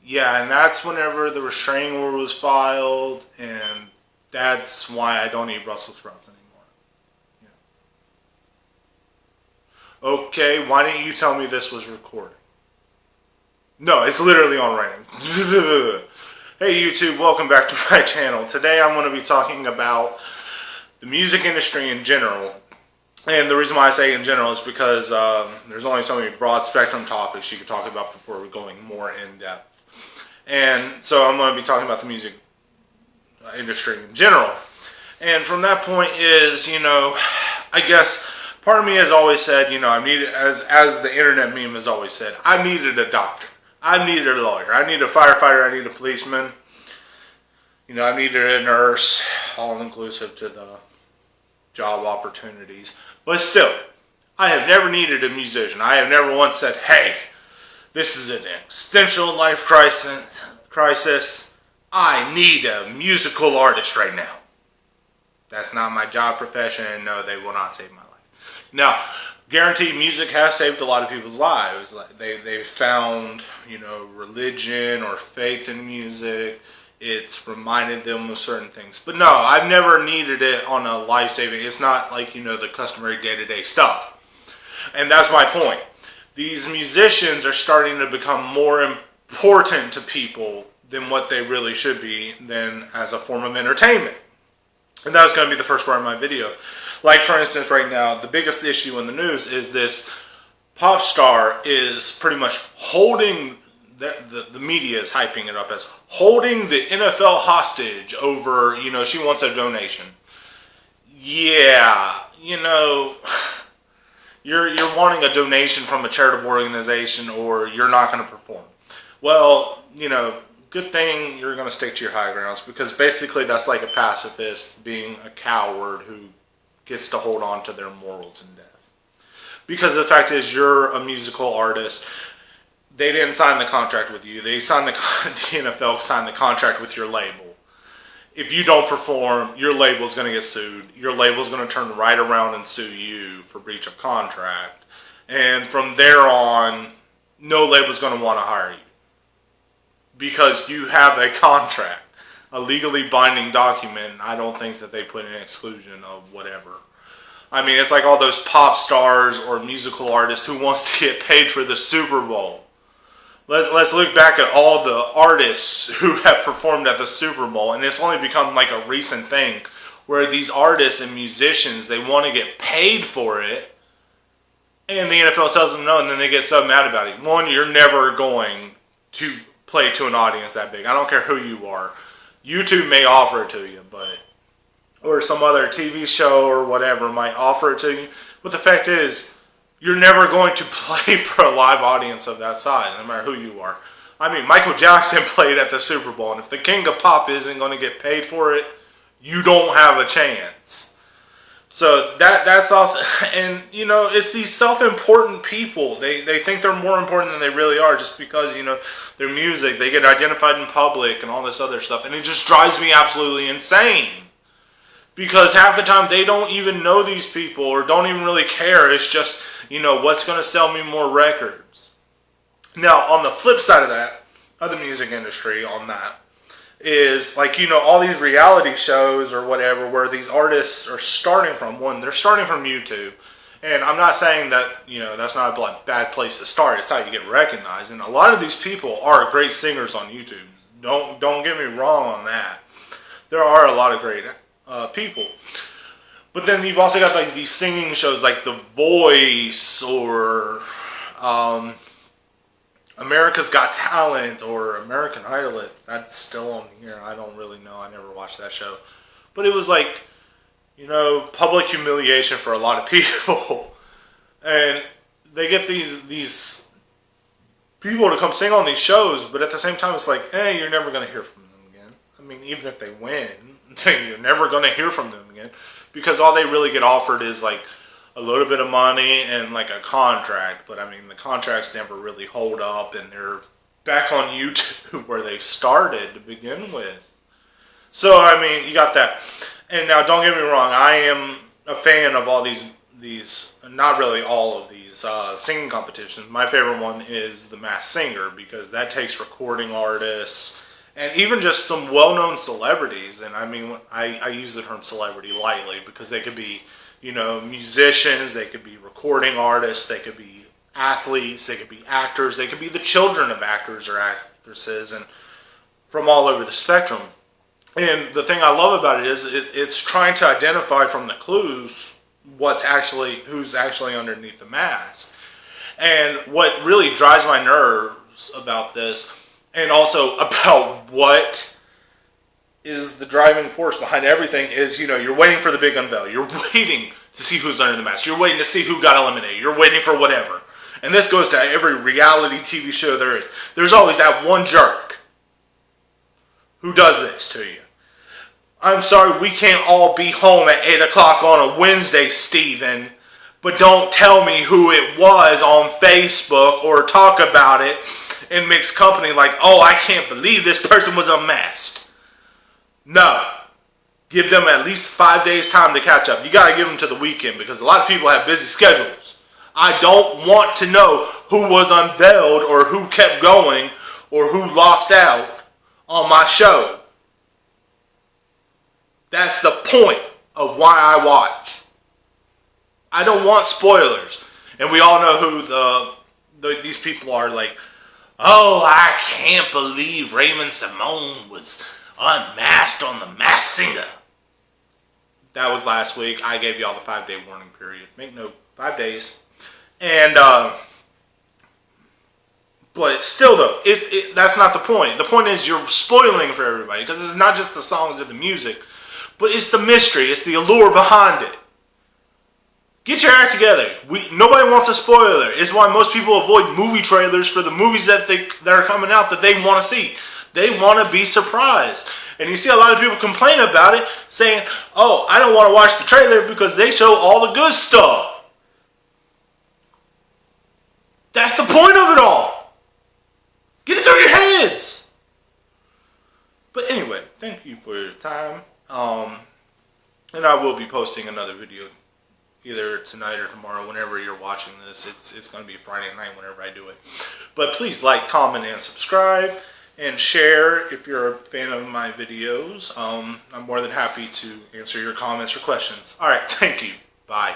Yeah, and that's whenever the restraining order was filed, and that's why I don't eat Brussels sprouts anymore. Yeah. Okay, why didn't you tell me this was recording? No, it's literally on Rant. Hey YouTube, welcome back to my channel. Today I'm going to be talking about the music industry in general. And the reason why I say in general is because there's only so many broad spectrum topics you could talk about before we're going more in depth. And so I'm going to be talking about the music industry in general. And from that point is, I guess part of me has always said, I needed, as the internet meme has always said, I needed a doctor. I needed a lawyer. I needed a firefighter. I needed a policeman. I needed a nurse, all inclusive to the job opportunities. But still, I have never needed a musician. I have never once said, hey, this is an existential life crisis. I need a musical artist right now. That's not my job profession, and no, they will not save my life. Now, guaranteed music has saved a lot of people's lives. They found, religion or faith in music. It's reminded them of certain things. But no, I've never needed it on a life-saving. It's not like, the customary day-to-day stuff. And that's my point. These musicians are starting to become more important to people than what they really should be than as a form of entertainment. And that's going to be the first part of my video. Like, for instance, right now, the biggest issue in the news is this pop star is pretty much holding, the media is hyping it up as holding the NFL hostage over, she wants a donation. Yeah, you're wanting a donation from a charitable organization or you're not going to perform. Well, good thing you're going to stick to your high grounds, because basically that's like a pacifist being a coward who gets to hold on to their morals in death. Because the fact is, you're a musical artist. They didn't sign the contract with you. They signed the NFL signed the contract with your label. If you don't perform, your label's going to get sued. Your label's going to turn right around and sue you for breach of contract. And from there on, no label's going to want to hire you, because you have a contract, a legally binding document. I don't think that they put an exclusion of whatever. I mean, it's like all those pop stars or musical artists who wants to get paid for the Super Bowl. Let's look back at all the artists who have performed at the Super Bowl, and it's only become like a recent thing where these artists and musicians, they want to get paid for it, and the NFL tells them no, and then they get so mad about it. One, you're never going to play to an audience that big. I don't care who you are. YouTube may offer it to you, or some other TV show or whatever might offer it to you. But the fact is, you're never going to play for a live audience of that size, no matter who you are. I mean, Michael Jackson played at the Super Bowl, and if the king of pop isn't going to get paid for it, you don't have a chance. So that's also, and it's these self-important people. They think they're more important than they really are, just because, their music, they get identified in public and all this other stuff. And it just drives me absolutely insane, because half the time they don't even know these people or don't even really care. It's just, what's going to sell me more records. Now, on the flip side of that, of the music industry, on that, is like, all these reality shows or whatever where these artists are starting from. One, they're starting from YouTube. And I'm not saying that, that's not a bad place to start. It's how you get recognized. And a lot of these people are great singers on YouTube. Don't get me wrong on that. There are a lot of great people. But then you've also got like these singing shows like The Voice or America's Got Talent or American Idol, if that's still on here. I don't really know. I never watched that show. But it was like, public humiliation for a lot of people. And they get these people to come sing on these shows, but at the same time it's like, hey, you're never going to hear from them again. I mean, even if they win, you're never going to hear from them again, because all they really get offered is like a little bit of money and like a contract. But I mean, the contracts never really hold up, and they're back on YouTube where they started to begin with. So I mean, you got that. And now, don't get me wrong, I am a fan of all these these, not really all of these singing competitions. My favorite one is the Masked Singer, because that takes recording artists and even just some well-known celebrities. And I mean, I use the term celebrity lightly, because they could be, you know, musicians, they could be recording artists, they could be athletes, they could be actors, they could be the children of actors or actresses, and from all over the spectrum. And the thing I love about it is it's trying to identify from the clues who's actually underneath the mask. And what really drives my nerves about this, and also about what is the driving force behind everything, is, you know, you're waiting for the big unveil. You're waiting to see who's under the mask. You're waiting to see who got eliminated. You're waiting for whatever. And this goes to every reality TV show there is. There's always that one jerk who does this to you. I'm sorry, we can't all be home at 8 o'clock on a Wednesday, Steven, but don't tell me who it was on Facebook or talk about it in mixed company like, oh, I can't believe this person was unmasked. No. Give them at least 5 days time to catch up. You got to give them to the weekend, because a lot of people have busy schedules. I don't want to know who was unveiled or who kept going or who lost out on my show. That's the point of why I watch. I don't want spoilers. And we all know who these people are, like, oh, I can't believe Raymond Simone was unmasked on the Masked Singer. That was last week. I gave you all the 5-day warning period. Make note, 5 days. And, but still though, that's not the point. The point is you're spoiling for everybody, because it's not just the songs or the music, but it's the mystery, it's the allure behind it. Get your act together. Nobody wants a spoiler. It's why most people avoid movie trailers for the movies that are coming out that they want to see. They want to be surprised. And you see a lot of people complain about it, saying, oh, I don't want to watch the trailer because they show all the good stuff. That's the point of it all. Get it through your heads. But anyway, thank you for your time. And I will be posting another video either tonight or tomorrow, whenever you're watching this. It's going to be Friday night whenever I do it. But please like, comment, and subscribe, and share if you're a fan of my videos. I'm more than happy to answer your comments or questions. Alright, thank you. Bye.